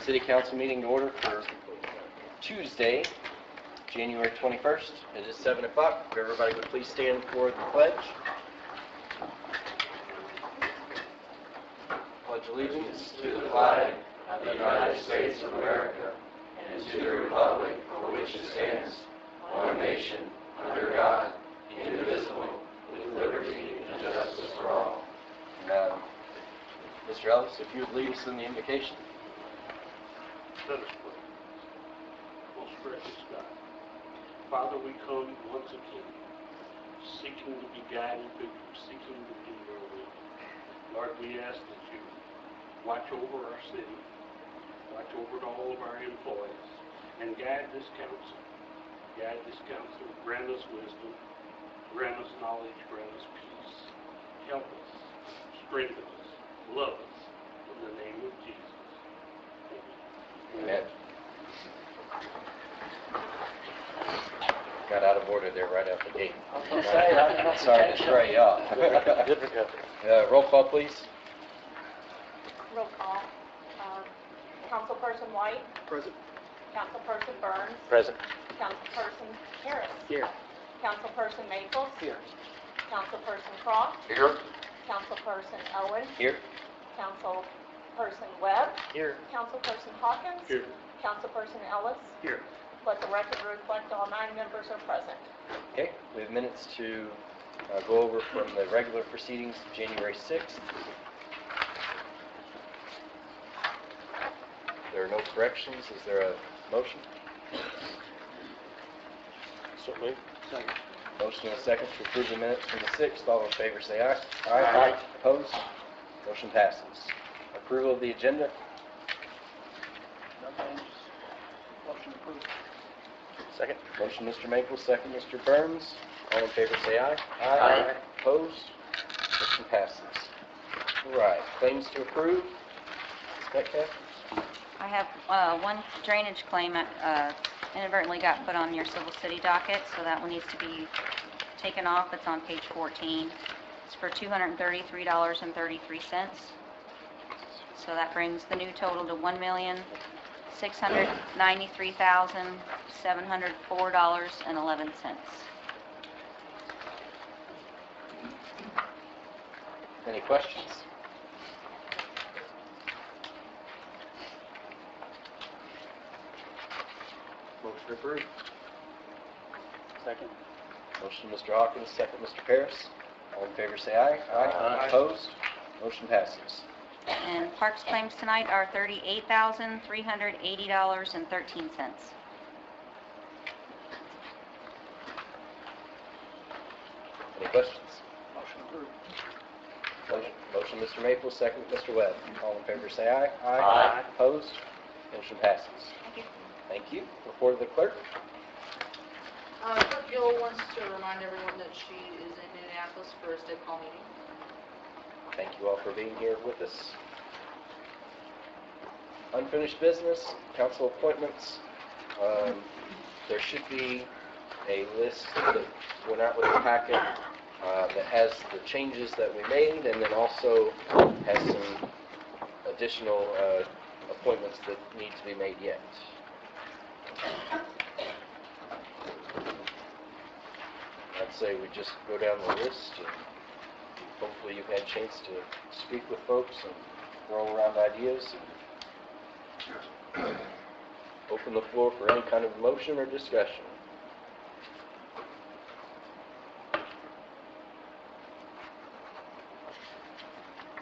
City Council meeting to order for Tuesday, January 21st. It is 7 o'clock. If everybody would please stand for the pledge. Pledge allegiance to the flag of the United States of America and to the republic for which it stands, one nation, under God, indivisible, with liberty and justice for all. Mr. Ellis, if you would lead us in the invocation. Let us pray. Most gracious God, Father, we come once again, seeking to be guided by you, seeking to do your will. Lord, we ask that you watch over our city, watch over all of our employees, and guide this council. Guide this council, grant us wisdom, grant us knowledge, grant us peace. Help us, strengthen us, love us, in the name of Jesus. Amen. Got out of order there right out the gate. Sorry to stray you off. Roll call, please. Roll call. Councilperson White. Present. Councilperson Burns. Present. Councilperson Harris. Here. Councilperson Maples. Here. Councilperson Cross. Here. Councilperson Owen. Here. Councilperson Webb. Here. Councilperson Hawkins. Here. Councilperson Ellis. Here. Let the record reflect all 9 members are present. Okay, we have minutes to go over from the regular proceedings of January 6th. There are no corrections. Is there a motion? Certainly. Second. Motion and a second to approve the minutes from the 6th. All in favor say aye. Aye. Opposed? Motion passes. Approval of the agenda. No changes. Motion approved. Second. Motion Mr. Maples, second Mr. Burns. All in favor say aye. Aye. Opposed? Motion passes. All right. Claims to approve. Metcalf? I have one drainage claim inadvertently got put on your Civil City docket, so that one needs to be taken off. It's on page 14. It's for $233.33. So that brings the new total to $1,693,704.11. Any questions? Motion approved. Second. Motion Mr. Hawkins, second Mr. Harris. All in favor say aye. Aye. Opposed? Motion passes. And Parks claims tonight are $38,380.13. Any questions? Motion approved. Motion Mr. Maples, second Mr. Webb. All in favor say aye. Aye. Opposed? Motion passes. Thank you. Thank you. Report of the clerk. Clerk Gill wants to remind everyone that she is in Minneapolis for a state call meeting. Thank you all for being here with us. Unfinished business, council appointments. There should be a list that went out with the packet that has the changes that we made, and then also has some additional appointments that need to be made yet. I'd say we just go down the list, and hopefully you've had a chance to speak with folks and throw around ideas and open the floor for any kind of motion or discussion.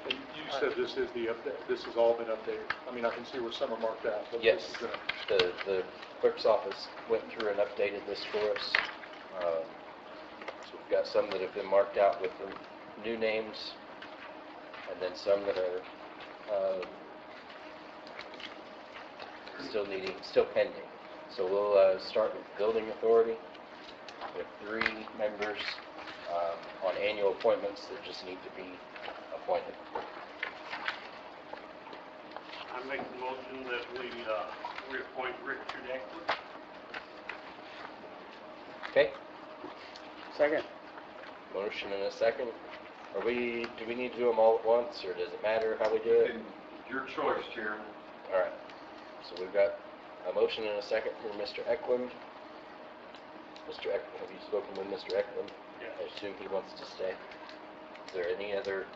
And you said this is the update. This has all been updated. I mean, I can see where some are marked out. But Yes, This is gonna, the clerk's office went through and updated this for us. So we've got some that have been marked out with the new names, and then some that are still pending. So we'll start with building authority. We have 3 members on annual appointments that just need to be appointed. I make the motion that we reappoint Richard Eckler. Okay? Second. Motion and a second. Do we need to do them all at once, or does it matter how we do it? Your choice, Chairman. All right. So we've got a motion and a second for Mr. Eklund. Mr. Eklund, have you spoken with Mr. Eklund? Yeah. I assume he wants to stay. Is there any other?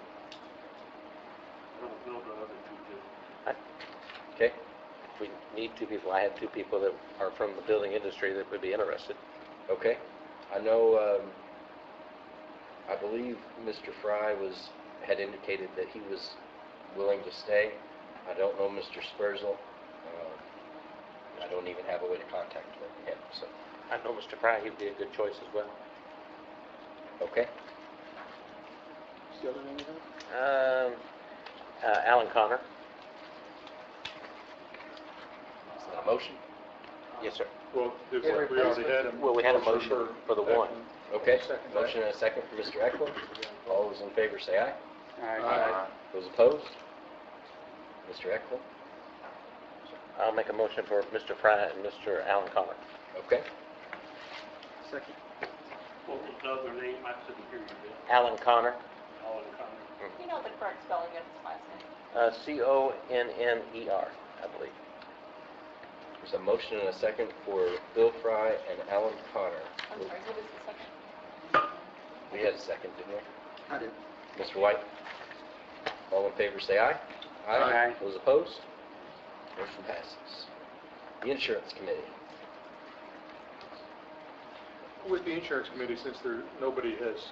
I don't know the other two gentlemen. Okay. If we need two people, I have two people that are from the building industry that would be interested. Okay. I know, I believe Mr. Fry had indicated that he was willing to stay. I don't know Mr. Spursel. I don't even have a way to contact him, so. I know Mr. Fry, he'd be a good choice as well. Okay. Still in anything? Alan Connor. Is that a motion? Yes, sir. Well, we already had him. Well, we had a motion for the one. Okay. Second. Motion and a second for Mr. Eklund. All those in favor say aye. Aye. Those opposed? Mr. Eklund? I'll make a motion for Mr. Fry and Mr. Alan Connor. Okay. Second. What was the other name? I couldn't hear you there. Alan Connor, Alan Connor. You know the correct spelling of his last name. Conner, I believe. There's a motion and a second for Bill Fry and Alan Connor. I'm sorry, who was the second? We had a second, didn't we? I did. Mr. White? All in favor say aye. Aye. Those opposed? Motion passes. The Insurance Committee. With the insurance committee, since nobody has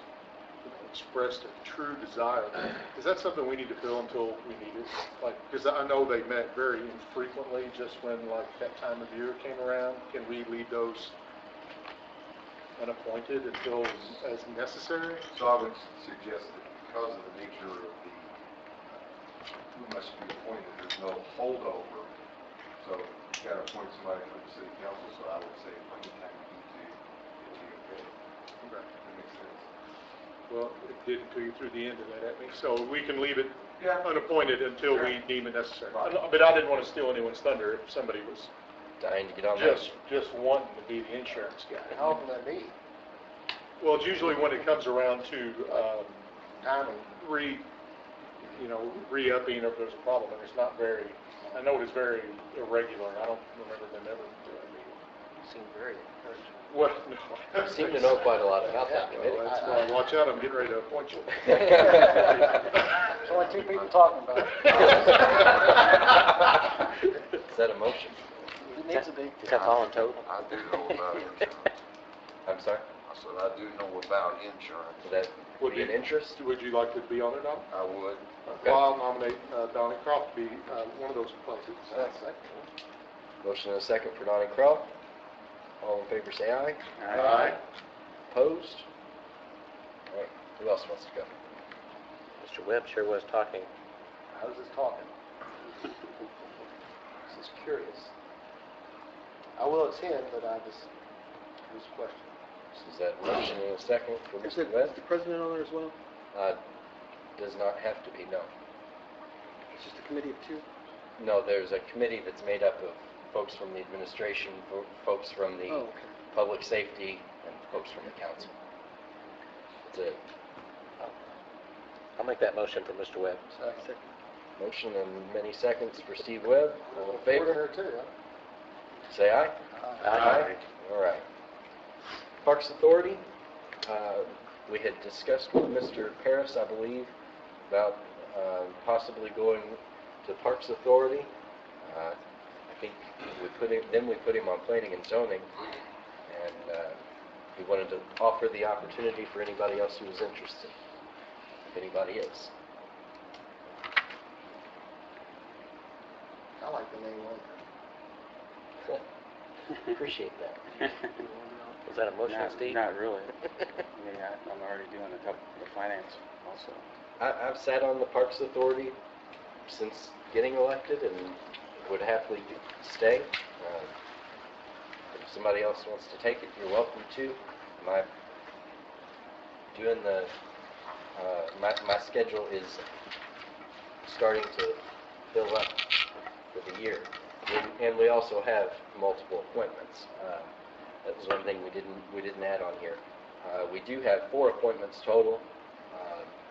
expressed a true desire, is that something we need to fill until we need it? Like, because I know they met very infrequently, just when like that time of year came around. Can we leave those unappointed until as necessary? So I would suggest that because of the nature of who must be appointed, there's no holdover. So you got to appoint somebody for the city council, so I would say anytime you need to, get you appointed. Okay. That makes sense. Well, it did until you threw the end of that at me, so we can leave it Yeah. unappointed until we deem it necessary. But I didn't want to steal anyone's thunder if somebody was Dying to get on that. just wanting to be the insurance guy. How often that be? Well, it's usually when it comes around to Timing. re-upping if there's a problem, and it's not very, I know it is very irregular. I don't remember them ever doing a meeting. Seem very encouraging. What? No. You seem to know quite a lot about that committee. Well, that's why, watch out, I'm getting ready to appoint you. There's only two people talking about it. Is that a motion? It needs to be. Is that all in total? I do know about insurance. I'm sorry? I said, I do know about insurance. Would that Would be an interest? Would you like to be on it, Don? I would. Okay. Well, I'll nominate Donnie Croft to be one of those places. Motion and a second for Donnie Croft. All in favor say aye. Aye. Opposed? All right. Who else wants to go? Mr. Webb sure was talking. I was just talking. This is curious. I will attend, but I just question. So is that motion and a second for Mr. Webb? the president on there as well? Does not have to be, no. It's just a committee of two? No, there's a committee that's made up of folks from the administration, folks from the public safety, and folks from the council. That's it. I'll make that motion for Mr. Webb. Motion and many seconds for Steve Webb. All in favor? There too, huh? Say aye. Aye. All right. Parks Authority, we had discussed with Mr. Paris, I believe, about possibly going to Parks Authority. I think we put him on planning and zoning, and we wanted to offer the opportunity for anybody else who was interested, if anybody is. I like the name one. Appreciate that. Was that a motion, Steve? Not really. I mean, I'm already doing the finance also. I've sat on the Parks Authority since getting elected and would happily stay. If somebody else wants to take it, you're welcome to. My schedule is starting to fill up for the year. And we also have multiple appointments. That was one thing we didn't add on here. We do have 4 appointments total.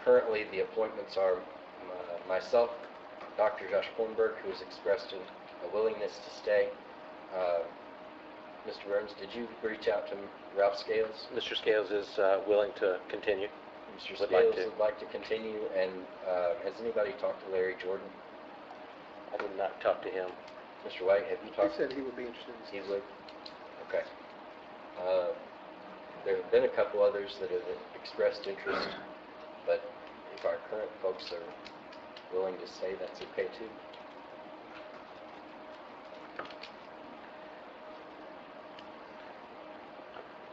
Currently, the appointments are myself, Dr. Josh Kornberg, who has expressed a willingness to stay. Mr. Burns, did you reach out to Ralph Scales? Mr. Scales is willing to continue. Mr. Would like Scales to. would like to continue, and has anybody talked to Larry Jordan? I would not talk to him. Mr. White, have you He talked? said he would be interested in He would? Okay. There have been a couple others that have expressed interest, but if our current folks are willing to stay, that's okay too.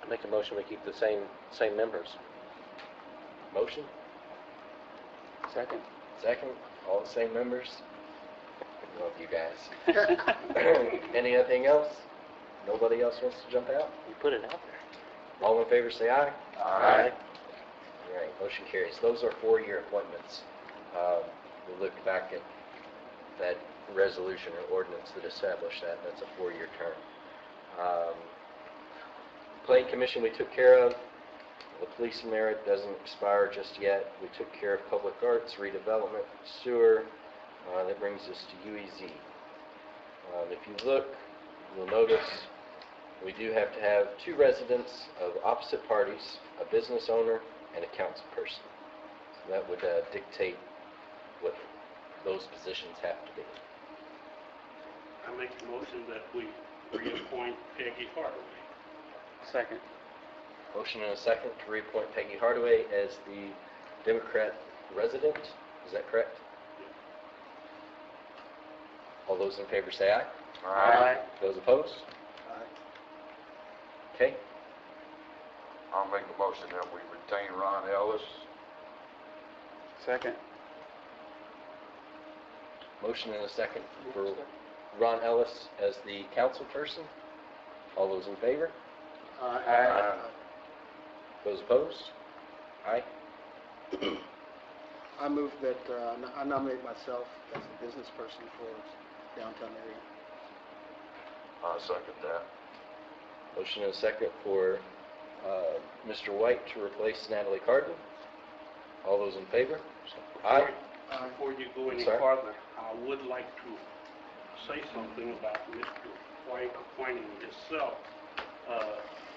I make a motion we keep the same members. Motion? Second. Second? All the same members? I love you guys. Anything else? Nobody else wants to jump out? You put it out there. All in favor say aye. Aye. All right, motion carries. Those are 4-year appointments. We'll look back at that resolution or ordinance that established that. That's a 4-year term. Planning Commission we took care of. The police merit doesn't expire just yet. We took care of public arts, redevelopment, sewer. That brings us to UEZ. If you look, you'll notice we do have to have 2 residents of opposite parties, a business owner, and a council person. So that would dictate what those positions have to be. I make the motion that we reappoint Peggy Hardaway. Second. Motion and a second to reappoint Peggy Hardaway as the Democrat resident. Is that correct? All those in favor say aye. Aye. Those opposed? Okay. I'll make a motion that we retain Ron Ellis. Second. Motion and a second for Ron Ellis as the council person. All those in favor? Aye. Those opposed? Aye. I move that I nominate myself as the business person for downtown area. I'll second that. Motion and a second for Mr. White to replace Natalie Carden. All those in favor? Aye. Before you go any Sorry? farther, I would like to say something about Mr. White appointing himself.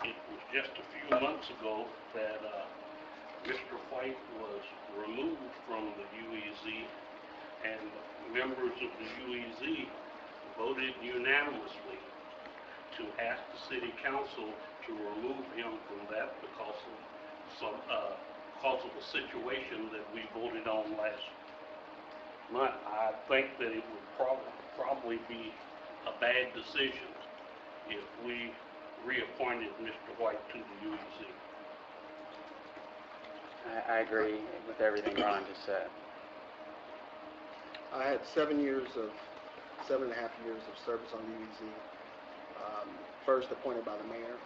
It was just a few months ago that Mr. White was removed from the UEZ, and members of the UEZ voted unanimously to ask the city council to remove him from that because of a situation that we voted on last month. I think that it would probably be a bad decision if we reappointed Mr. White to the UEC. I agree with everything Ron just said. I had 7.5 years of service on the UEZ. First appointed by the mayor,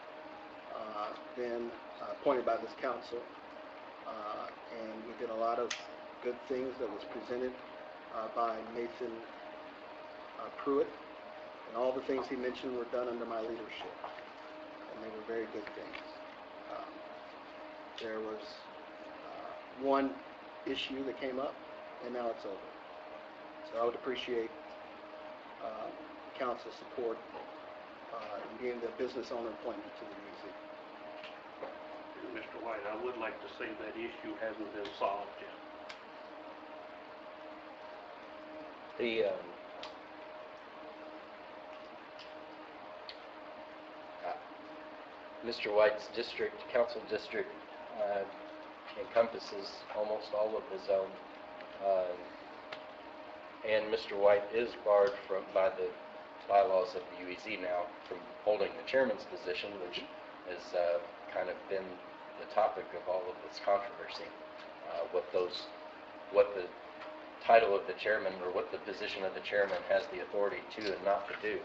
then appointed by this council, and we did a lot of good things that was presented by Nathan Pruitt, and all the things he mentioned were done under my leadership, and they were very good things. There was one issue that came up, and now it's over. So I would appreciate council support in being the business owner appointment to the UEZ. Mr. White, I would like to say that issue hasn't been solved yet. The Mr. White's district, council district, encompasses almost all of the zone, and Mr. White is barred by the bylaws of the UEZ now from holding the chairman's position, which has kind of been the topic of all of this controversy. What the title of the chairman or what the position of the chairman has the authority to and not to do.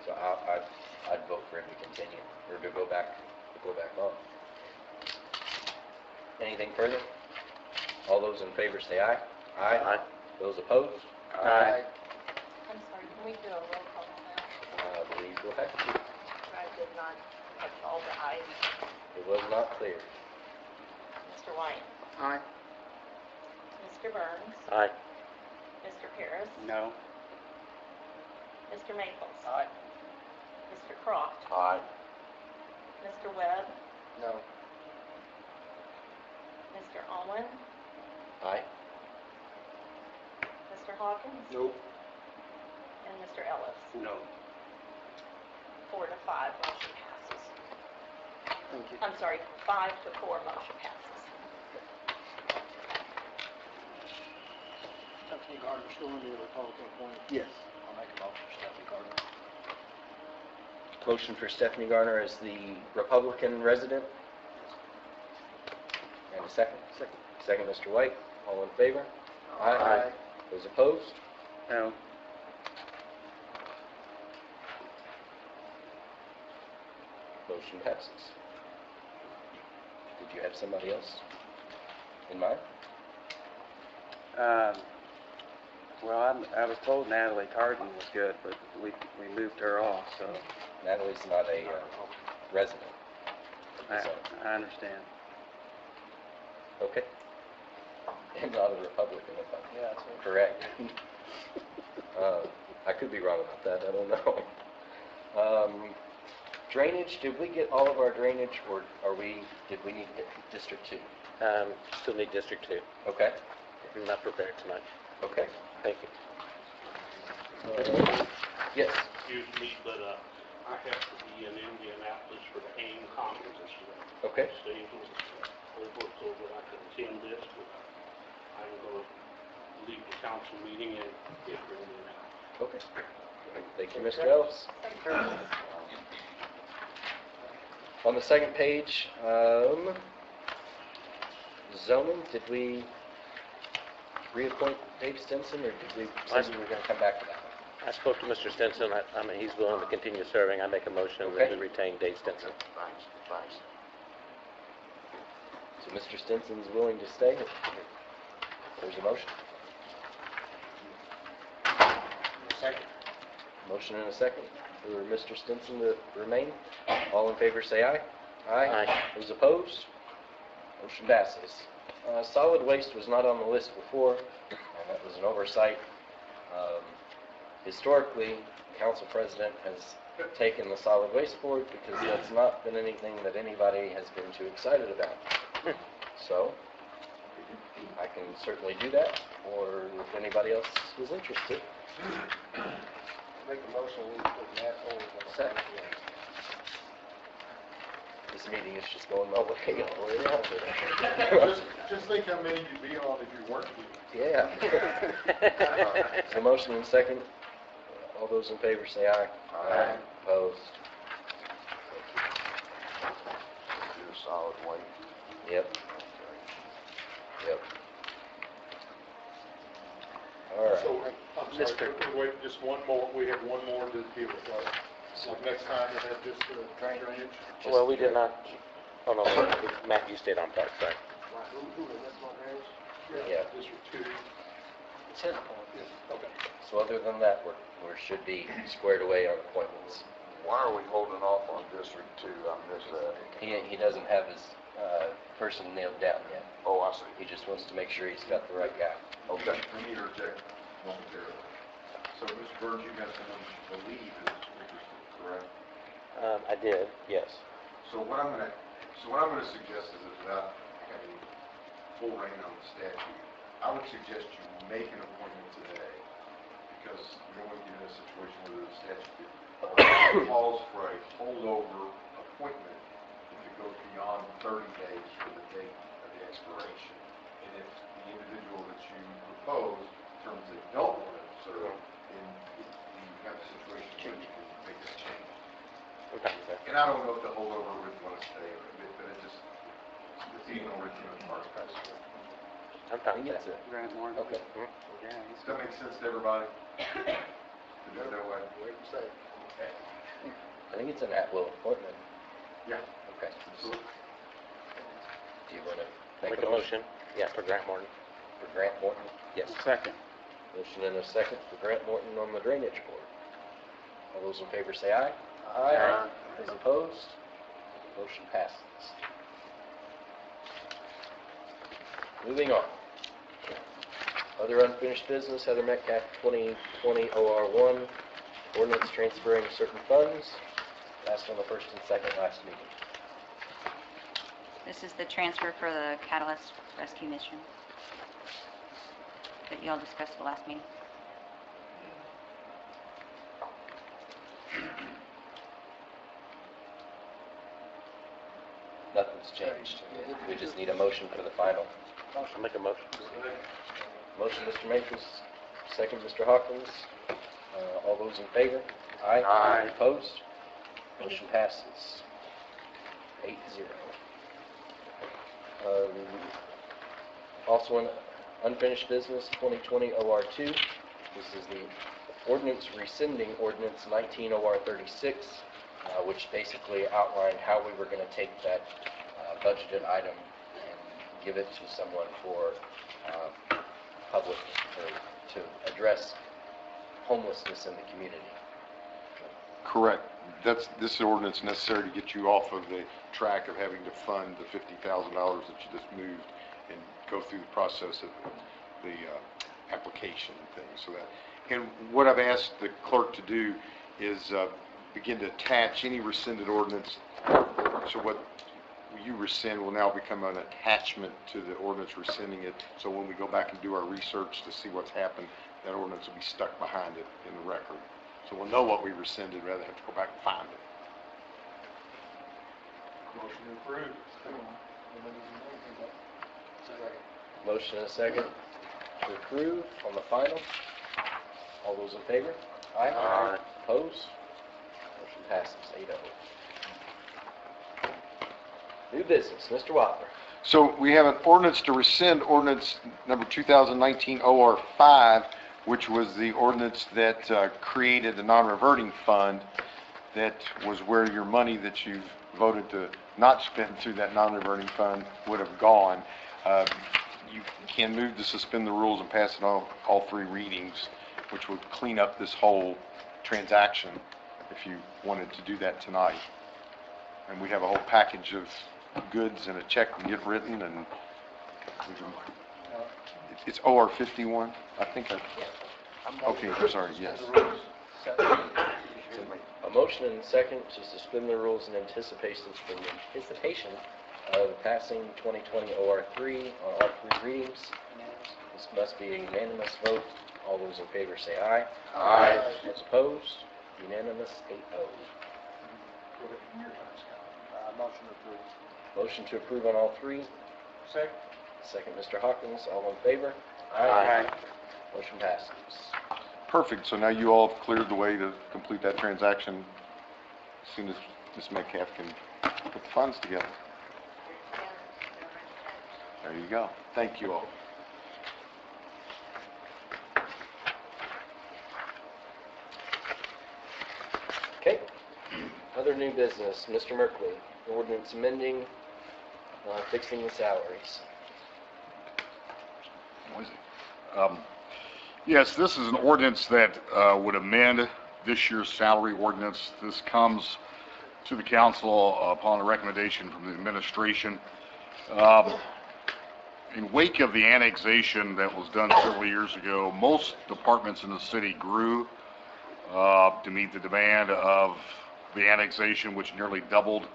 So I'd vote for him to continue or to go back on. Anything further? All those in favor say aye. Aye. Those opposed? Aye. I'm sorry, can we do a roll call on that? I believe we'll have to. I did not touch all the ayes. It was not clear. Mr. White, Aye. Mr. Burns, Aye. Mr. Harris, No. Mr. Maples? Aye. Mr. Croft? Aye. Mr. Webb? No. Mr. Owen? Aye. Mr. Hawkins? Nope. And Mr. Ellis? No. 4 to 5, motion passes. Thank you. I'm sorry, 5 to 4, motion passes. Stephanie Gardner, still in the Republican appointment? Yes. I'll make a motion for Stephanie Gardner. Motion for Stephanie Garner as the Republican resident. And a second? Second. Second, Mr. White. All in favor? Aye. Those opposed? No. Motion passes. Did you have somebody else in mind? Well, I was told Natalie Carden was good, but we moved her off, so Natalie's not a resident. So, I understand. okay. And not a Republican, if I'm correct. I could be wrong about that, I don't know. Drainage, did we get all of our drainage, or did we need District 2? Still need District 2. Okay, I'm not prepared tonight. okay. Thank you. Yes, Excuse me, but I have to be in Indianapolis for the AIM conference this year. okay. Steve was told that I could attend this, but I'm going to leave the council meeting and get for Indianapolis. Okay. Thank you, Mr. Ellis. On the second page, zoning, did we reappoint Dave Stinson, or did we say we were going to come back to that? I spoke to Mr. Stinson. I mean, he's willing to continue serving. I make a motion Okay. that we retain Dave Stinson. Thanks. So Mr. Stinson's willing to stay? There's a motion. Second. Motion and a second for Mr. Stinson to remain. All in favor, say aye. Aye. Those opposed? Motion passes. Solid waste was not on the list before, and that was an oversight. Historically, the council president has taken the solid waste board because that's not been anything that anybody has been too excited about. So, I can certainly do that, or if anybody else is interested. Make a motion, we put Matt over the second. This meeting is just going my way all the way out there. Just think how many you'd be on if you weren't here. Yeah. So motion and second. All those in favor say aye. Aye. Opposed? Do solid waste. Yep. Yep. All right. So, I'm sorry, wait, just one more, we have one more to deal with, right? So next time we have just drainage? Well, we did not, oh no, Matt, you stayed on park, sorry. Yeah. District 2. It's his point. Okay. So other than that, we should be squared away on appointments. Why are we holding off on District 2? I missed that. He doesn't have his person nailed down yet. Oh, I see. He just wants to make sure he's got the right guy. Okay. Let me interject momentarily. So, Mr. Burns, you got someone you believe is interested, correct? I did, yes. So what I'm gonna suggest is that without having full reign on the statute, I would suggest you make an appointment today, because we don't want to get in a situation where the statute calls for a holdover appointment if it goes beyond 30 days from the date of the expiration. And if the individual that you propose determines they don't want to serve, then you have a situation where you can make that change. Okay, sir. And I don't know if the holdover would want to stay, but it just, it's even original as far as possible. I'm I fine think with it's that. a, Grant Moore? okay. Yeah, he's Does that make sense to everybody? To do it that way? Wait and say. Okay. I think it's an at-will appointment. Yeah. Okay. So, Do you want to Make a motion, yeah, for Grant Morton. for Grant Morton? Yes. second. Motion and a second for Grant Morton on the drainage board. All those in favor say aye. Aye. Those opposed? Motion passes. Moving on. Other unfinished business, Heather Metcalf, 2020 OR1, Ordinance transferring certain funds, passed on the first and second last meeting. This is the transfer for the Catalyst Rescue Mission that y'all discussed the last meeting. Nothing's changed. We just need a motion for the final. I'll make a motion. Motion, Mr. Matrix, second, Mr. Hawkins. All those in favor? Aye. Aye. Opposed? Motion passes. 8-0. Also in unfinished business, 2020 OR2. This is the ordinance rescinding ordinance 19 OR 36, which basically outlined how we were going to take that budgeted item and give it to someone for public, or to address homelessness in the community. Correct. This ordinance necessary to get you off of the track of having to fund the $50,000 that you just moved and go through the process of the application and things. So that, and what I've asked the clerk to do is begin to attach any rescinded ordinance. So what you rescind will now become an attachment to the ordinance rescinding it. So when we go back and do our research to see what's happened, that ordinance will be stuck behind it in the record. So we'll know what we rescinded rather than have to go back and find it. Motion approved. Motion and a second to approve on the final. All those in favor? Aye. Aye. Opposed? Motion passes 8-0. New business, Mr. Whopper. So we have an ordinance to rescind ordinance number 2019 OR 5, which was the ordinance that created the non-reverting fund. That was where your money that you've voted to not spend through that non-reverting fund would have gone. You can move to suspend the rules and pass it on all three readings, which would clean up this whole transaction if you wanted to do that tonight. And we have a whole package of goods and a check to get written, and we can, it's OR 51, I think. Okay, I'm sorry, yes. A motion and a second to suspend the rules in anticipation of passing 2020 OR 3 on all three readings. This must be a unanimous vote. All those in favor say aye. Aye. Those opposed? Unanimous 8-0. Motion approved. Motion to approve on all three. Second. Second, Mr. Hawkins. All in favor? Aye. Motion passes. Perfect, so now you all have cleared the way to complete that transaction as soon as Ms. Metcalf can put the funds together. There you go. Thank you all. Okay. Other new business, Mr. Merkley, ordinance amending, fixing the salaries. Yes, this is an ordinance that would amend this year's salary ordinance. This comes to the council upon a recommendation from the administration. In wake of the annexation that was done several years ago, most departments in the city grew to meet the demand of the annexation, which nearly doubled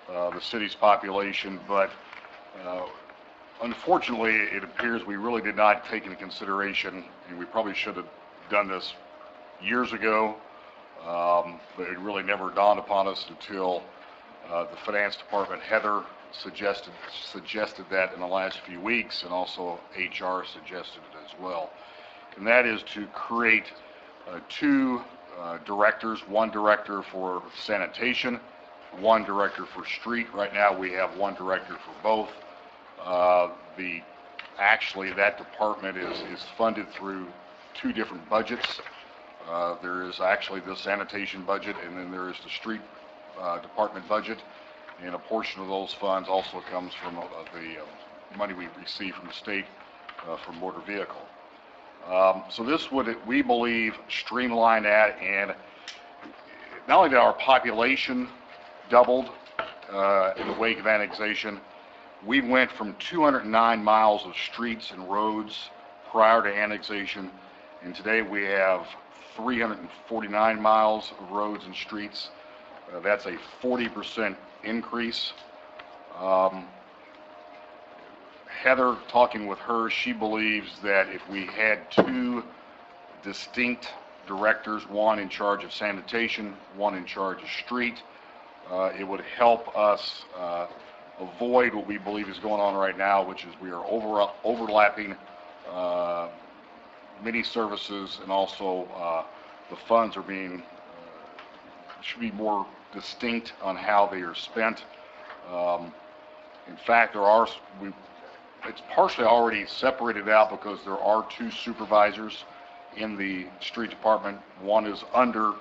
the city's population. But unfortunately, it appears we really did not take into consideration, and we probably should have done this years ago, but it really never dawned upon us until the finance department, Heather, suggested that in the last few weeks, and also HR suggested it as well. And that is to create two directors, one director for sanitation, one director for street. Right now we have one director for both. Actually that department is funded through two different budgets. There is actually the sanitation budget, and then there is the street department budget, and a portion of those funds also comes from the money we receive from the state for motor vehicle. So this would, we believe, streamline that, and not only did our population doubled in the wake of annexation, we went from 209 miles of streets and roads prior to annexation, and today we have 349 miles of roads and streets. That's a 40% increase. Heather, talking with her, she believes that if we had two distinct directors, one in charge of sanitation, one in charge of street, it would help us avoid what we believe is going on right now, which is we are overlapping many services, and also the funds are being should be more distinct on how they are spent. In fact, it's partially already separated out because there are two supervisors in the street department. One is under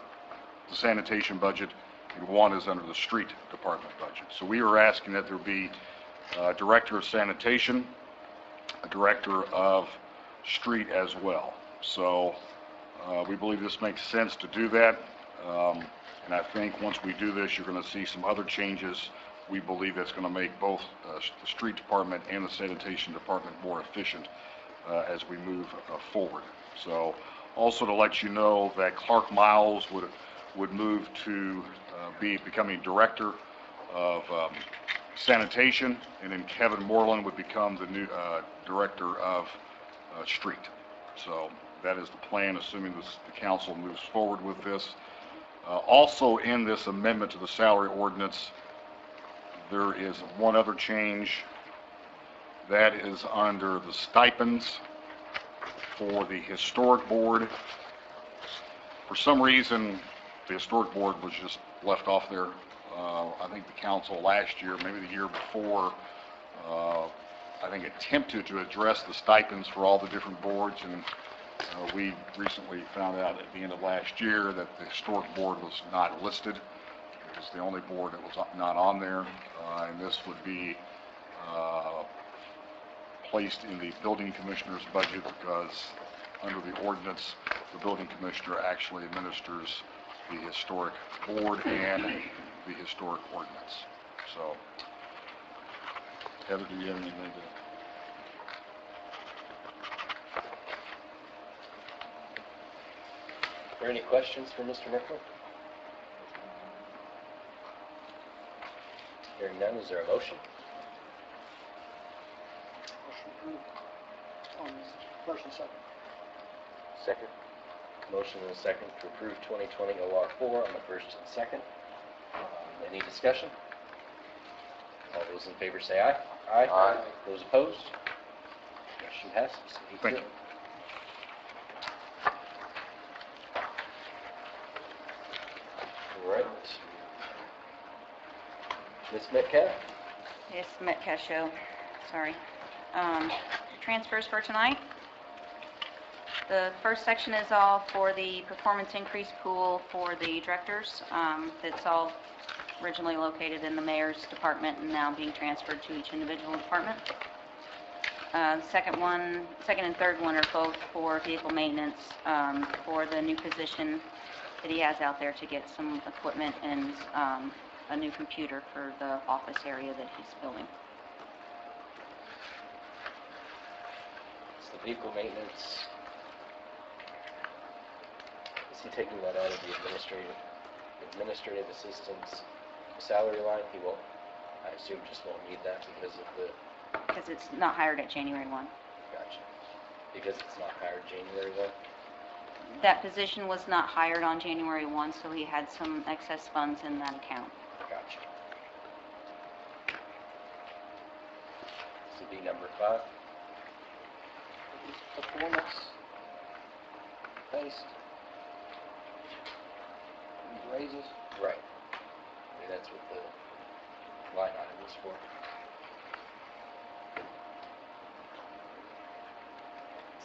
the sanitation budget, and one is under the street department budget. So we are asking that there be a director of sanitation, a director of street as well. So we believe this makes sense to do that. And I think once we do this, you're going to see some other changes. We believe that's going to make both the street department and the sanitation department more efficient as we move forward. So also to let you know that Clark Miles would move to becoming director of sanitation, and then Kevin Moreland would become the new director of street. So that is the plan, assuming the council moves forward with this. Also in this amendment to the salary ordinance, there is one other change. That is under the stipends for the historic board. For some reason, the historic board was just left off there. I think the council last year, maybe the year before, I think attempted to address the stipends for all the different boards, and we recently found out at the end of last year that the historic board was not listed. It was the only board that was not on there, and this would be placed in the building commissioner's budget because under the ordinance, the building commissioner actually administers the historic board and the historic ordinance. So, Heather, do you have anything to... Are there any questions for Mr. Mickler? Hearing none, is there a motion? Motion approved on first and second. Second. Motion and a second to approve 2020 OR4 on the first and second. Any discussion? All those in favor say aye. Aye. Aye. Those opposed? Motion passes. Thank you. All right. Ms. Metcalf? Yes, Metcalf show, sorry. Transfers for tonight. The first section is all for the performance increase pool for the directors. That's all originally located in the mayor's department and now being transferred to each individual department. Second and third one are both for vehicle maintenance for the new position that he has out there to get some equipment and a new computer for the office area that he's building. It's the vehicle maintenance. Is he taking that out of the administrative assistant's salary line? He won't, I assume, just won't need that because of the... Because it's not hired at January 1. Gotcha. Because it's not hired January 1? That position was not hired on January 1, so he had some excess funds in that account. Gotcha. This would be number 5. Performance based raises. Right. I mean, that's what the line item is for.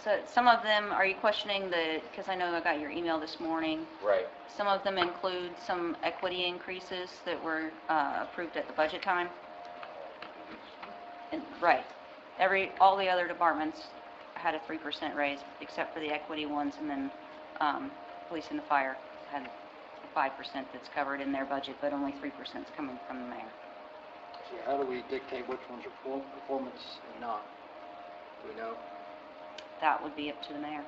So some of them, are you questioning because I know I got your email this morning. Right. Some of them include some equity increases that were approved at the budget time. And, right. All the other departments had a 3% raise except for the equity ones, and then police and the fire had 5% that's covered in their budget, but only 3% is coming from the mayor. So how do we dictate which ones are performance and not? Do we know? That would be up to the mayor.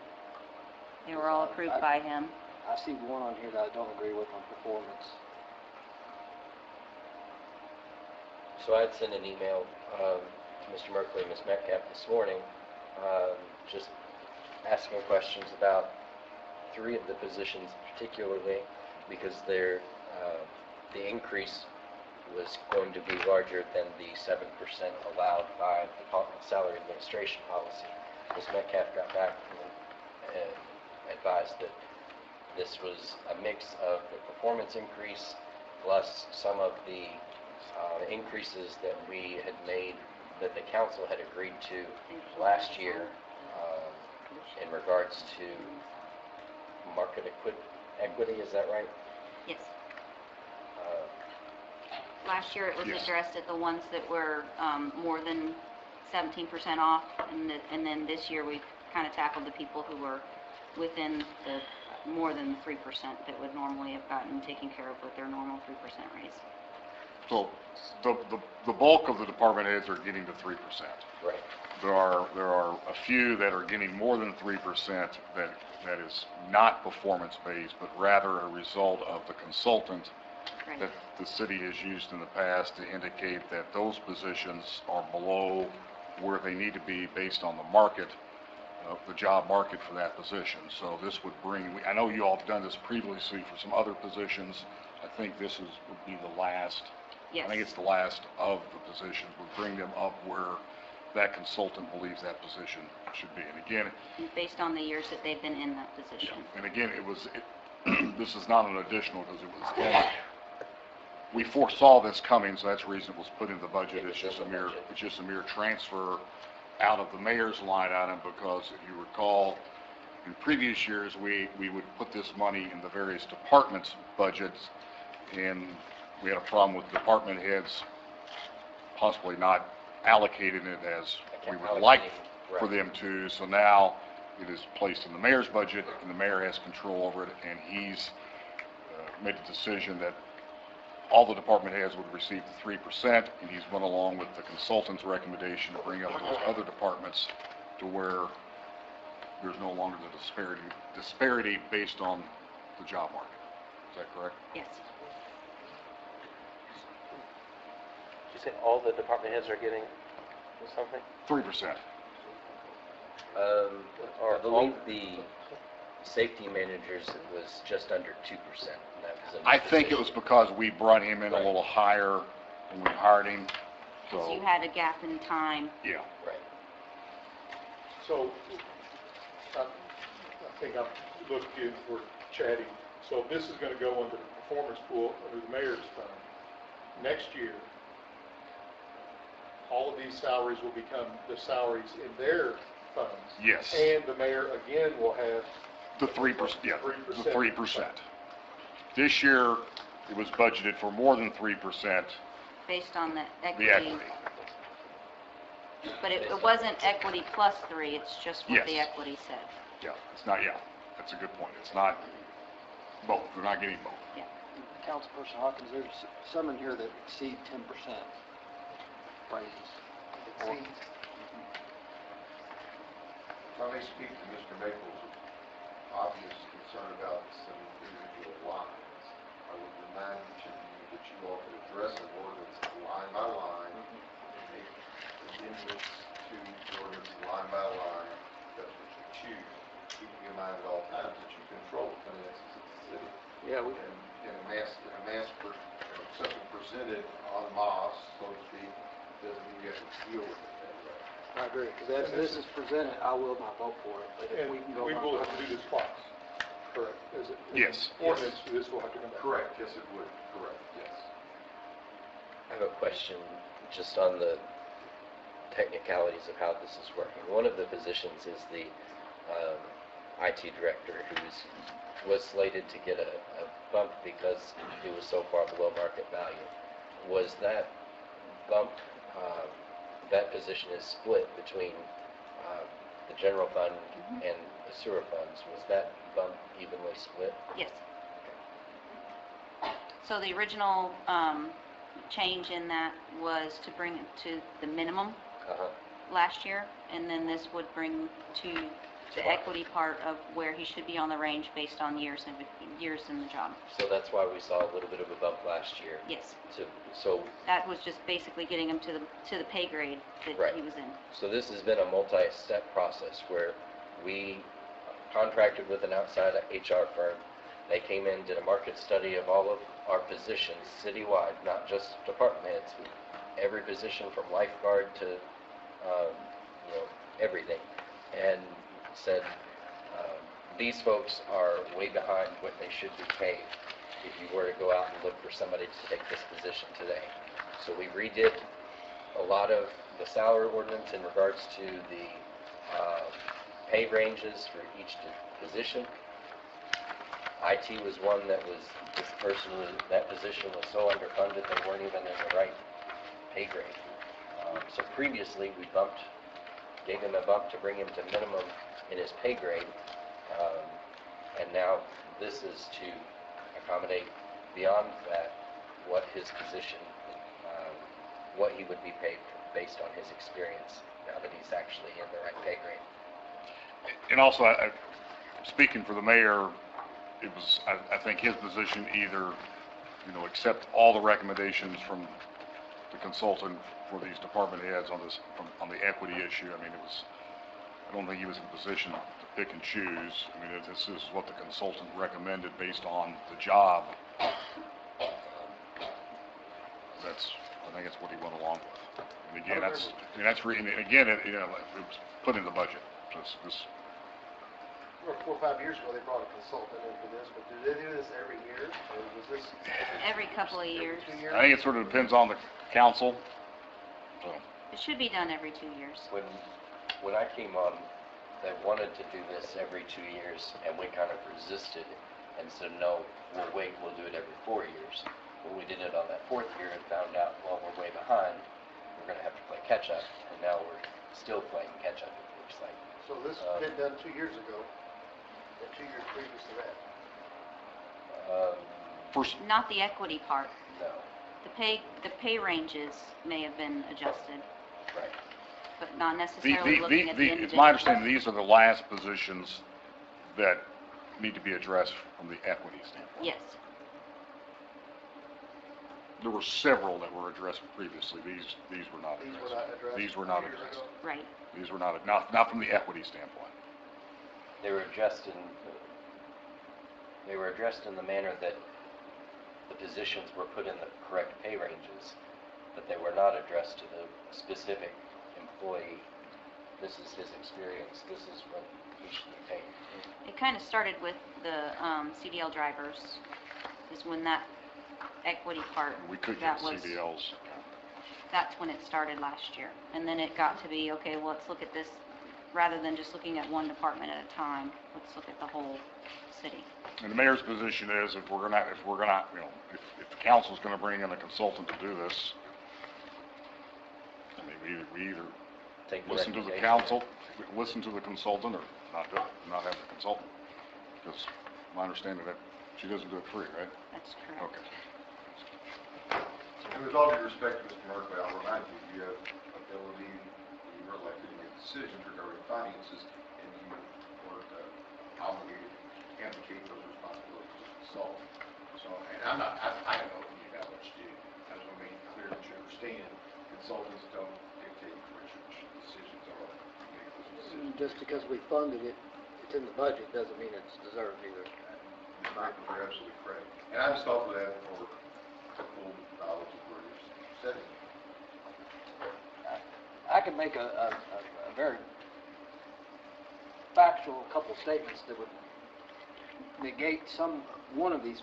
They were all approved by him. I see one on here that I don't agree with on performance. So I had sent an email to Mr. Merkley and Ms. Metcalf this morning, just asking questions about 3 of the positions particularly, because the increase was going to be larger than the 7% allowed by the salary administration policy. Ms. Metcalf got back and advised that this was a mix of the performance increase plus some of the increases that we had made, that the council had agreed to last year in regards to market equity, is that right? Yes. Last year, it was Yes. addressed at the ones that were more than 17% off, and then this year, we've kind of tackled the people who were within the more than the 3% that would normally have gotten taken care of with their normal 3% raise. So the bulk of the department heads are getting the 3%. Right. There are a few that are getting more than 3% that is not performance-based, but rather a result of the consultant Right. that the city has used in the past to indicate that those positions are below where they need to be based on the market, the job market for that position. So this would bring, I know you all have done this previously for some other positions. I think this would be the last. Yes. I think it's the last of the positions, would bring them up where that consultant believes that position should be. And again, Based on the years that they've been in that position. and again, this is not an additional, because it was, we foresaw this coming, so that's the reason it was put in the budget. It's just a mere transfer out of the mayor's line item, because if you recall, in previous years, we would put this money in the various departments' budgets, and we had a problem with department heads possibly not allocating it as we would like for them to. So now it is placed in the mayor's budget, and the mayor has control over it, and he's made a decision that all the department heads would receive the 3%, and he's went along with the consultant's recommendation to bring up those other departments to where there's no longer the disparity based on the job market. Is that correct? Yes. Did you say all the department heads are getting something? 3%. I believe the safety managers, it was just under 2%. And that was a I think it was because we brought him in a little higher when we hired him. So you So, had a gap in time. yeah. Right. So, I think I'm looking for chatting. So this is going to go under the performance pool, under the mayor's fund. Next year, all of these salaries will become the salaries in their funds. Yes. And the mayor, again, will have The 3%, yeah, 3%. the 3%. This year, it was budgeted for more than 3%, Based on the equity. the equity. But it wasn't equity plus 3, it's just what the Yes. equity said. Yeah, it's not, yeah, that's a good point. It's not both, they're not getting both. Yeah. Councilperson Hawkins, there's some in here that exceed 10% raises. If I may speak to Mr. Maples' obvious concern about some individual lines, I would remind each of you that you all could address an ordinance line by line, and make amendments to the ordinance line by line, if that's what you choose, keeping in mind at all times that you control the finances of the city. Yeah, we, And something presented en masse, so to speak, doesn't mean you have to deal with it that way. I agree, because as this is presented, I will not vote for it, but if And we can go. we will have to do this twice. Correct. Yes. Ordinance, this will have to come back. Correct, yes, it would, correct, yes. I have a question just on the technicalities of how this is working. One of the positions is the IT director, who was slated to get a bump because he was so far below market value. Was that bump, that position is split between the general fund and the sewer funds. Was that bump evenly split? Yes. So the original change in that was to bring it to the minimum Uh-huh. last year, and then this would bring to the equity part of where he should be on the range based on years in the job. So that's why we saw a little bit of a bump last year. Yes. So That was just basically getting him to the pay grade that Right. he was in. So this has been a multi-step process where we contracted with an outside HR firm. They came in, did a market study of all of our positions citywide, not just department heads, every position from lifeguard to, everything, and said, these folks are way behind what they should be paid if you were to go out and look for somebody to take this position today. So we redid a lot of the salary ordinance in regards to the pay ranges for each position. IT was one that was, that position was so underfunded they weren't even in the right pay grade. So previously we gave him a bump to bring him to minimum in his pay grade, and now this is to accommodate beyond that what his position, what he would be paid based on his experience now that he's actually in the right pay grade. And also, speaking for the mayor, it was, I think his position either, accept all the recommendations from the consultant for these department heads on the equity issue. I mean, I don't think he was in a position to pick and choose. I mean, this is what the consultant recommended based on the job. I think that's what he went along with. And again, it was put in the budget. Four or 5 years ago, they brought a consultant in for this, but do they do this every year, or was this? Every couple of years. 2 years? I think it sort of depends on the council. So. It should be done every 2 years. When I came on, they wanted to do this every 2 years, and we kind of resisted and said, no, we'll wait, we'll do it every 4 years. When we did it on that 4th year and found out, well, we're way behind, we're going to have to play catch-up, and now we're still playing catch-up, it looks like. So this has been done 2 years ago, and 2 years previous to that. Not the equity part. No. The pay ranges may have been adjusted, Right. but not necessarily looking at the individual. It's my understanding these are the last positions that need to be addressed from the equity standpoint. Yes. There were several that were addressed previously. These were not addressed. These were not addressed. Right. These were not from the equity standpoint. They were addressed in the manner that the positions were put in the correct pay ranges, but they were not addressed to the specific employee. This is his experience. This is what he should be paid. It kind of started with the CDL drivers, is when that equity part, We could that get was, CDLs. that's when it started last year. And then it got to be, okay, well, let's look at this, rather than just looking at one department at a time, let's look at the whole city. And the mayor's position is if the council's gonna bring in a consultant to do this, I mean, we either Take the listen to the recommendation. council, listen to the consultant, or not do it, not have the consultant. Because my understanding that she doesn't do it free, right? That's correct. Okay. And with all due respect, Mr. Merkley, I'll remind you, you have ability, you were elected to make decisions regarding finances, and you weren't obligated to implicate those responsibilities to the consultant. So, and I don't know if you got what you do. I just want to make it clear that you understand consultants don't dictate what your decisions are. You make those decisions. Just because we funded it, it's in the budget, doesn't mean it's deserved either. You're absolutely correct. And I just offer that for full knowledge of where you're sitting. I can make a very factual couple statements that would negate one of these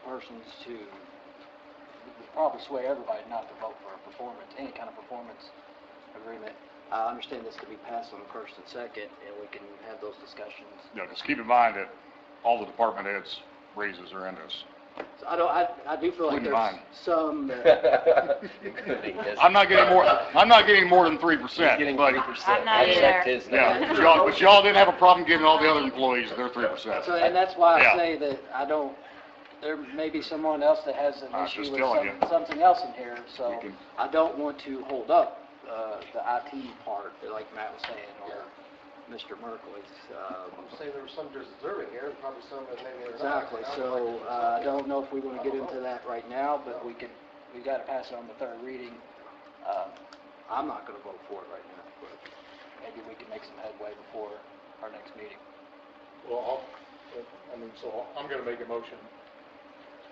persons to would probably sway everybody not to vote for a performance, any kind of performance agreement. I understand this to be passed on first and second, and we can have those discussions. Yeah, just keep in mind that all the department heads' raises are in this. So I do feel like Including there's mine. some, Including his. I'm not getting more than 3%. He's getting but 3%. I'm not I checked either. his yeah, number. but y'all didn't have a problem giving all the other employees their 3%. So, and that's why Yeah. I say that there may be someone else that has an I'm issue just with telling you. something else in here, so We can- I don't want to hold up the IT part, like Matt was saying, or Mr. Merkley's. I'll say there were some deserving here, and probably some that maybe are not. Exactly, so I don't know if we want to get into that right now, but we got to pass it on the third reading. I'm not going to vote for it right now, but maybe we can make some headway before our next meeting. Well, so I'm going to make a motion,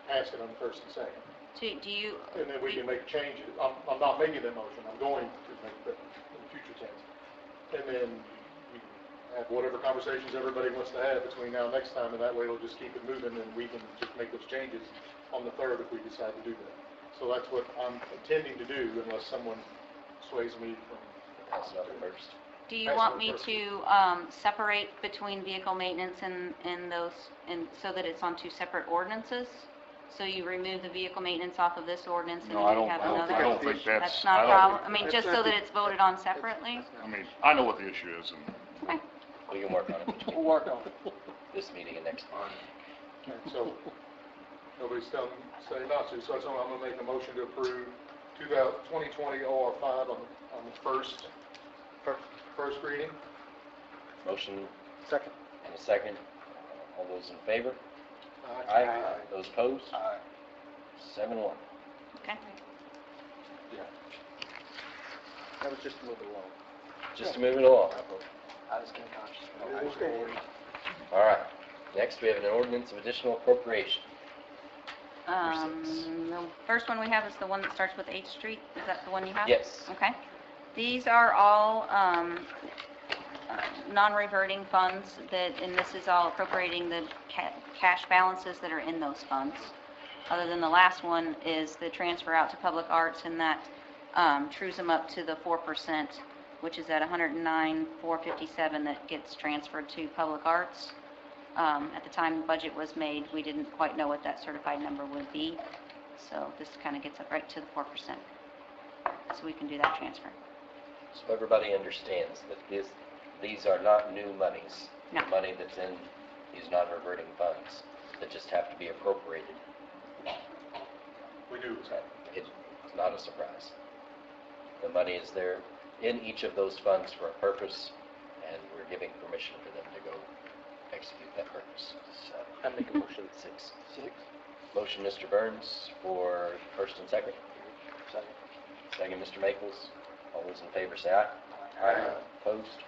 pass it on first and second. Do you? And then we can make changes. I'm not making that motion, I'm going to make that in the future tense. And then we can have whatever conversations everybody wants to have between now and next time, and that way it'll just keep it moving, and we can just make those changes on the third if we decide to do that. So that's what I'm intending to do, unless someone sways me from. Pass it on first. Do you want me to separate between vehicle maintenance and those, and so that it's on two separate ordinances? So you remove the vehicle maintenance off of this ordinance and No, then you have another? I don't think That's not a problem? I mean, just so that it's voted on separately? I mean, I know what the issue is, and Okay. We can work on it between We'll work on it. this meeting and next meeting. And so, nobody's telling me, say not to, so I'm going to make a motion to approve 2020 OR5 on the first reading. Motion Second. and a second. All those in favor? Aye. Those opposed? Aye. 7-1. Okay. That was just a little bit long. Just to move it along. I was getting conscious. All right. Next, we have an ordinance of additional appropriation. The first one we have is the one that starts with 8th Street. Is that the one you have? Yes. Okay. These are all non-reverting funds and this is all appropriating the cash balances that are in those funds. Other than the last one is the transfer out to public arts, and that trues them up to the 4%, which is at $109,457 that gets transferred to public arts. At the time the budget was made, we didn't quite know what that certified number would be, so this kind of gets it right to the 4%. So we can do that transfer. So everybody understands that these are not new monies. No. The money that's in these non-reverting funds that just have to be appropriated. We do. It's not a surprise. The money is there in each of those funds for a purpose, and we're giving permission for them to go execute that purpose. So, I make a motion. Six. Motion, Mr. Burns, for first and second. Second. Second, Mr. Maples. All those in favor say aye. Aye. Opposed?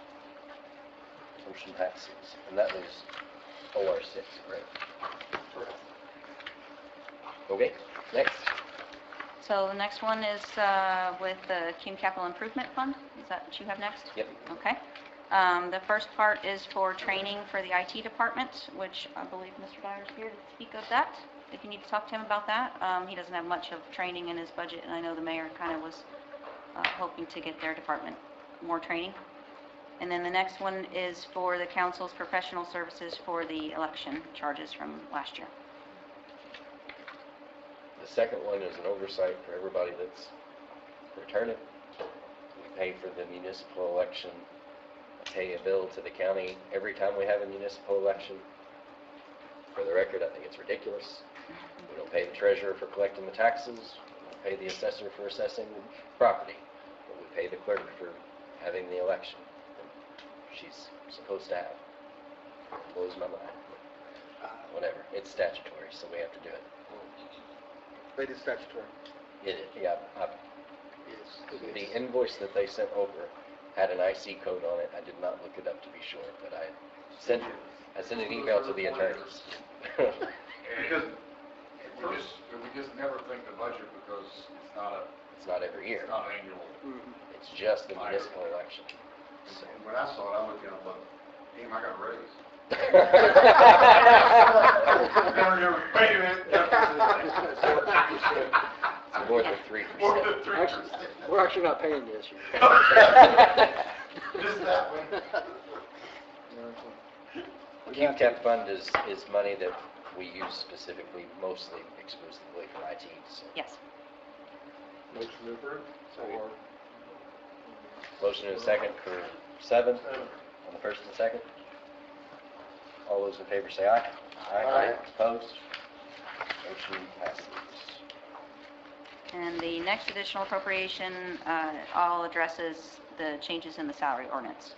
Motion passes. And that was OR6, right? Okay, next. So the next one is with the Cume Capital Improvement Fund. Is that what you have next? Yep. Okay. The first part is for training for the IT department, which I believe Mr. Dyer is here to speak of that. If you need to talk to him about that. He doesn't have much of training in his budget, and I know the mayor kind of was hoping to get their department more training. And then the next one is for the council's professional services for the election charges from last year. The second one is an oversight for everybody that's returning. We pay for the municipal election. I pay a bill to the county every time we have a municipal election. For the record, I think it's ridiculous. We don't pay the treasurer for collecting the taxes. We don't pay the assessor for assessing the property. But we pay the clerk for having the election. She's supposed to have. It blows my mind. Whatever. It's statutory, so we have to do it. It is statutory. It is, yeah. The invoice that they sent over had an IC code on it. I did not look it up to be sure, but I sent an email to the attorneys. Because we just never think the budget because It's not every year. it's not annual. It's just the municipal election. So. And when I saw it, I looked at it, but, damn, I got a raise. Wait a minute. It's more than 3%. More than 3%. Actually, we're actually not paying this year. Just that one. Cume Cap Fund is money that we use specifically, mostly, exclusively for IT. So. Yes. Motion to approve? Or Motion and a second for 7 on the first and second. All those in favor say aye. Aye. Opposed? Motion passes. And the next additional appropriation all addresses the changes in the salary ordinance.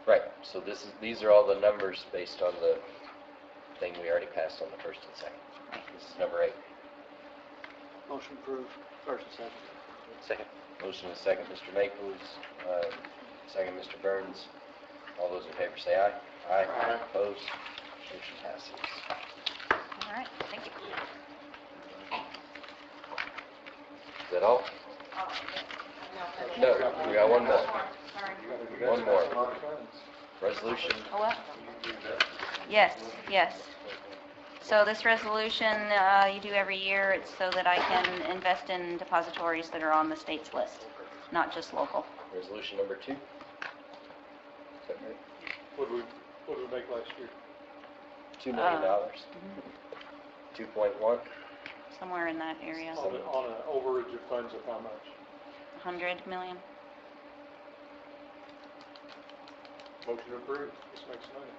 Right, so these are all the numbers based on the thing we already passed on the first and second. This is number 8. Motion approved, first and second. Second. Motion is second, Mr. Maples, second, Mr. Burns. All those in favor say aye. Aye. Opposed? Motion passes. All right, thank you. Is that all? No, we got one more. Sorry. One more. Resolution. Oh, what? Yes, yes. So this resolution, you do every year, it's so that I can invest in depositories that are on the state's list, not just local. Resolution number 2. Is that right? What did we make last year? $2 million. Mhm. 2.1. Somewhere in that area, On an overage of funds of how much? 100 million. Motion approved, this makes money.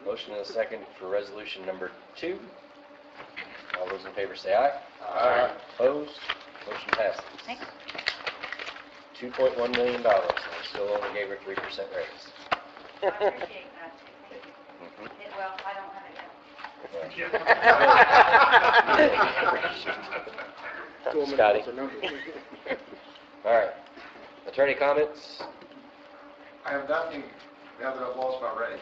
Motion and a second for resolution number 2. All those in favor say aye. Aye. Opposed? Motion passes. Thanks. $2.1 million. I still only gave her 3% raise. I appreciate that. Well, I don't have it yet. Scotty. All right. Attorney comments? I have nothing now that I've lost my raise.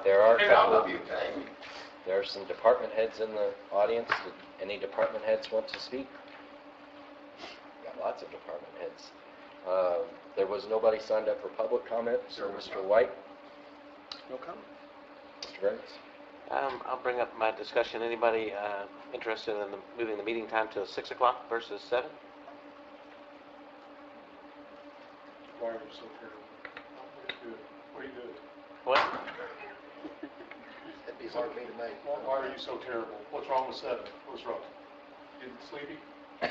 There are a Maybe I'll couple love you, okay? There are some department heads in the audience. Did any department heads want to speak? Got lots of department heads. There was nobody signed up for public comment, so Mr. White, No comment. Mr. Burns. I'll bring up my discussion. Anybody interested in moving the meeting time to 6 o'clock versus 7? Why are you so terrible? What are you doing? What? It'd be hard for me to make. Why are you so terrible? What's wrong with 7? What's wrong? Getting sleepy? 9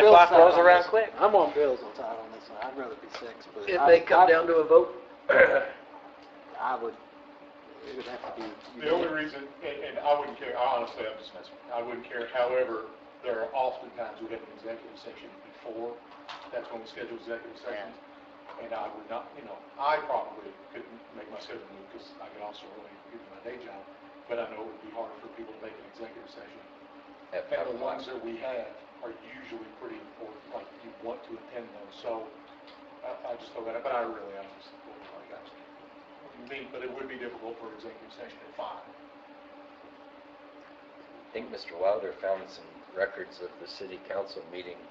o'clock rolls around quick. I'm on Bill's on time on this one. I'd rather be 6, but. If they come down to a vote? it would have to be. The only reason, and I wouldn't care, honestly, I'm just messing with you. I wouldn't care. However, there are oftentimes we have an executive session before. That's when we schedule executive sessions. And I would not, I probably couldn't make my schedule move because I could also really do my day job. But I know it would be hard for people to make an executive session. And the ones that we have are usually pretty important, like you want to attend those. So I just throw that out, but I just like what you mean, but it would be difficult for executive session at 5. I think Mr. Wilder found some records of the city council meeting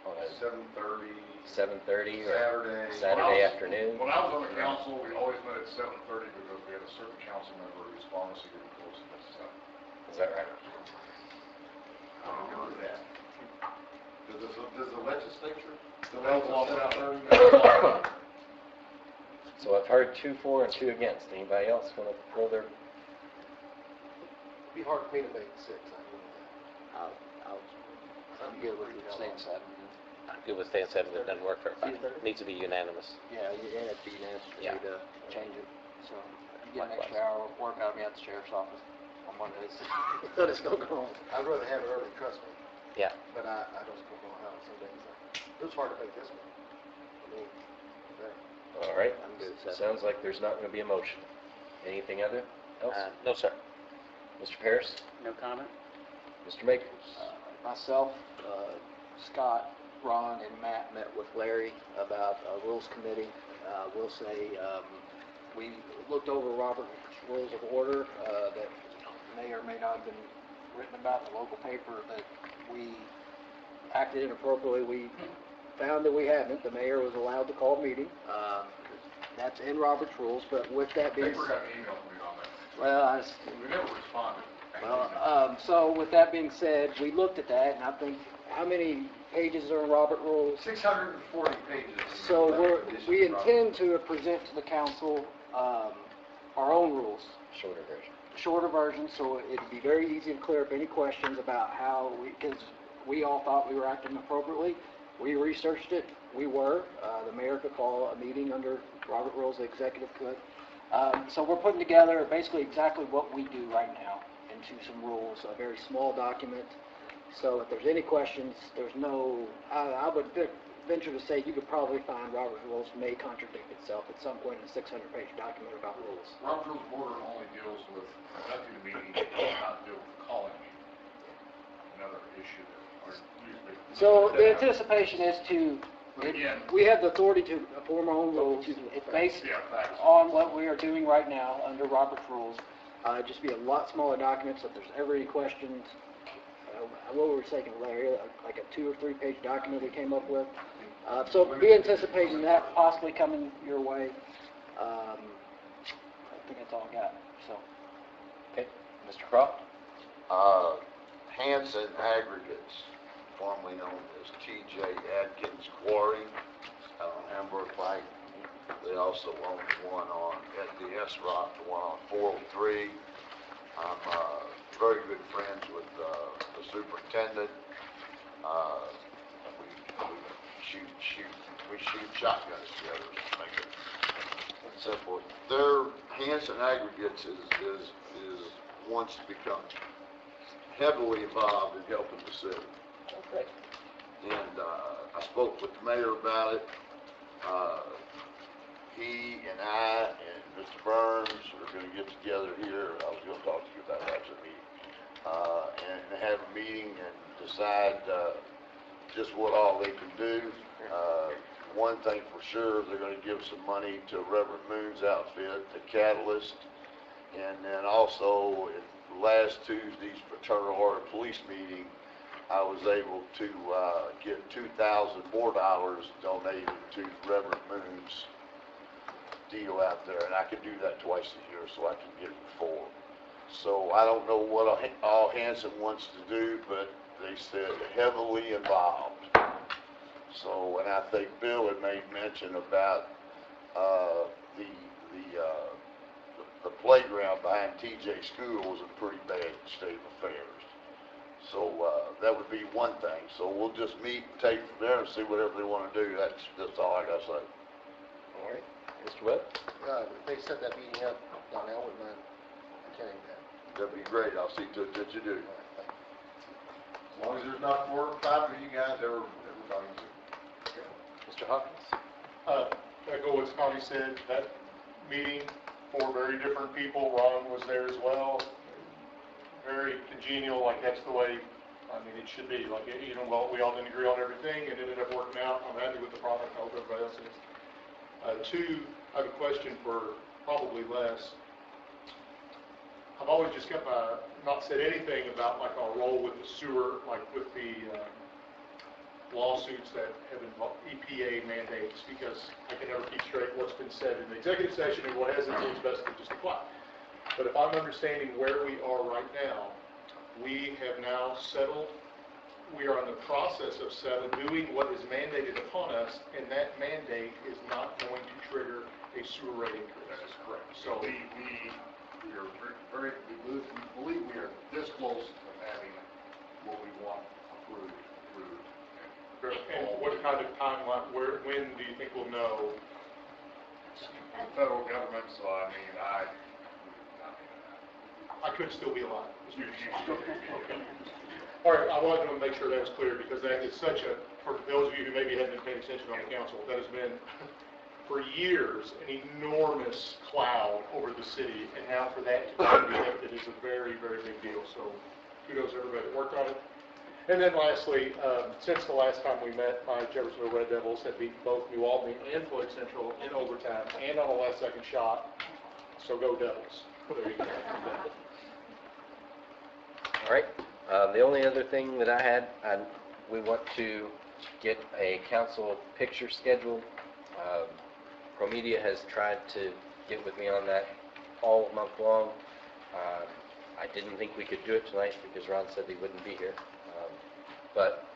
on a 7:30. 7:30 or Saturday. Saturday afternoon. When I was on the council, we always met at 7:30 because we had a certain council member whose pharmacy would close at 7. Is that right? I don't know that. Does the legislature? So I've heard 2 for and 2 against. Anybody else want to throw their? It'd be hard for me to make 6, I'm good with staying 7. I'm good with staying 7. It doesn't work for everybody. It needs to be unanimous. Yeah, it'd be nice for Yeah. me to change it. So you get an extra hour of work out of me at the sheriff's office on Mondays. But it's no go. I'd rather have it early, trust me. Yeah. But I just don't know how some days. It was hard to make this one. I mean, okay. All right. I'm good with 7. Sounds like there's not going to be a motion. Anything other else? No, sir. Mr. Paris? No comment? Mr. Makers? Myself, Scott, Ron, and Matt met with Larry about a rules committee. We'll say we looked over Robert's Rules of Order that may or may not have been written about in the local paper that we acted inappropriately. We found that we hadn't. The mayor was allowed to call a meeting. That's in Robert's Rules, but with that being They forgot to email me on that. well, We never responded. Well, so with that being said, we looked at that, and I think, how many pages are in Robert Rules? 640 pages. So we intend to present to the council our own rules, Shorter version. shorter version, so it'd be very easy to clear up any questions about how because we all thought we were acting appropriately. We researched it. We were. The mayor could call a meeting under Robert Rules, the executive could. So we're putting together basically exactly what we do right now into some rules, a very small document. So if there's any questions, there's no, I would venture to say you could probably find Robert's rules may contradict itself at some point in a 600-page document about rules. Robert's Rules of Order only deals with conducting a meeting, it does not deal with calling a meeting. Another issue that our newspaper. So the anticipation is to, But again, we have the authority to form our own rules. It's based facts. on what we are doing right now under Robert's rules. It'd just be a lot smaller document, so if there's ever any questions, what were we taking, Larry, like a 2 or 3 page document we came up with. So be anticipating that possibly coming your way. I think that's all I got, so. Okay, Mr. Croft? Hanson Aggregates, formerly known as TJ Adkins Quarry, on Hamburg Pike. They also own one at the S-Rock, the one on 403. I'm very good friends with the superintendent. We shoot shotguns together, to make it simple. Their Hanson Aggregates is wants to become heavily involved in helping the city. Okay. And I spoke with the mayor about it. He and I and Mr. Burns are going to get together here. I was going to talk to you about that at the meeting. And have a meeting and decide just what all they can do. One thing for sure, they're going to give some money to Reverend Moon's outfit, the Catalyst. And then also, at last Tuesday's Fraternal Order Police meeting, I was able to get $2,000 more donated to Reverend Moon's deal out there, and I can do that twice a year, so I can get it 4. So I don't know what all Hanson wants to do, but they said heavily involved. So, and I think Bill had made mention about the playground behind TJ School was in pretty bad state of affairs. So that would be one thing. So we'll just meet and take from there and see whatever they want to do. That's all I got to say. All right. Mr. Webb? They set that meeting up, Donnie, I wouldn't mind attending that. That'd be great. I'll see to it that you do. As long as there's not 4 or 5 of you guys ever talking to. Mr. Hawkins? Echo what Connie said, that meeting, 4 very different people, Ron was there as well, very congenial, like that's the way, I mean, it should be, like, you know, well, we all didn't agree on everything, and it ended up working out, I'm happy with the product, I hope everybody else is. 2, I have a question for probably Les. I've always just kept not said anything about like our role with the sewer, like with the lawsuits that have involved EPA mandates, because I can never keep straight what's been said in the executive session and what hasn't. It's best to just apply. But if I'm understanding where we are right now, we have now settled. We are in the process of doing what is mandated upon us, and that mandate is not going to trigger a sewer rate increase. That is correct. So we believe we are this close to having what we want approved. And what kind of timeline, when do you think we'll know? The federal government, so I mean, I could still be alive. Okay. All right, I wanted to make sure that was clear, because that is such a, for those of you who maybe haven't been paying attention on the council, that has been, for years, an enormous cloud over the city, and now for that to be lifted is a very, very big deal. So kudos to everybody that worked on it. And then lastly, since the last time we met, my Jeffersonville Red Devils have beaten both New Albany and Floyd Central in overtime and on a last-second shot. So go Devils. There you go. All right. The only other thing that I had, we want to get a council picture scheduled. ProMedia has tried to get with me on that all month long. I didn't think we could do it tonight because Ron said he wouldn't be here. But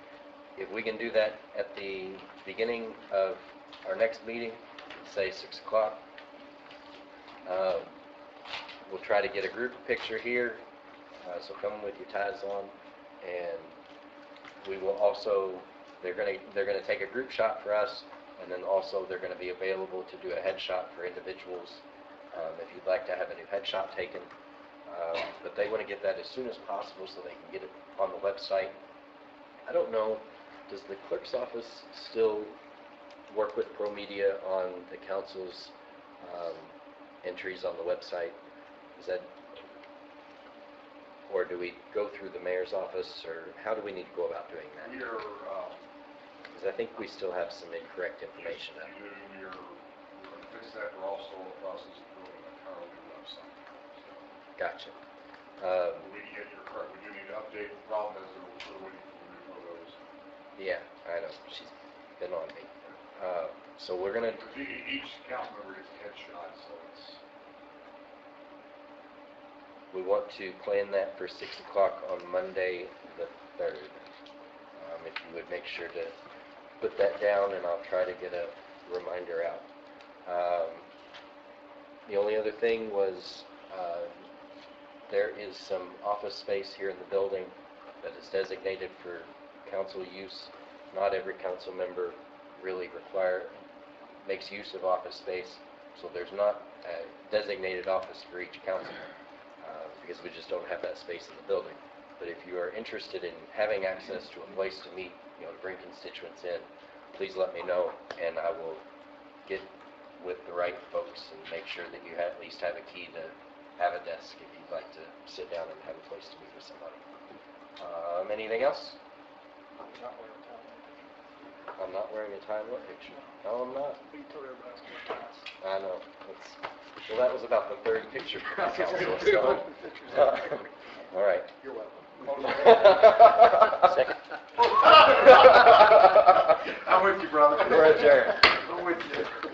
if we can do that at the beginning of our next meeting, say 6 o'clock, we'll try to get a group picture here. So come with your ties on, and we will also, they're going to take a group shot for us, and then also they're going to be available to do a headshot for individuals if you'd like to have a new headshot taken. But they want to get that as soon as possible so they can get it on the website. I don't know Does the clerk's office still work with ProMedia on the council's entries on the website? Is that, or do we go through the mayor's office, or how do we need to go about doing that? We are, Because I think we still have some incorrect information. we're going to fix that. We're also in the process of building a entirely new website. So, Gotcha. we get your correct. We do need to update. The problem is that we're still waiting for the new photos. Yeah, I know. She's been on me. So we're going to, Each council member gets a headshot, so it's, we want to plan that for 6 o'clock on Monday the 3rd. If you would make sure to put that down, and I'll try to get a reminder out. The only other thing was there is some office space here in the building that is designated for council use. Not every council member really makes use of office space, so there's not a designated office for each councilman because we just don't have that space in the building. But if you are interested in having access to a place to meet, to bring constituents in, please let me know, and I will get with the right folks and make sure that you at least have a key to have a desk if you'd like to sit down and have a place to meet with somebody. Anything else? I'm not wearing a tie. What picture? No, I'm not. I know. Well, that was about the third picture for myself. So, all right. You're welcome. Second. I'm with you, brother. We're adjourned. I'm with you.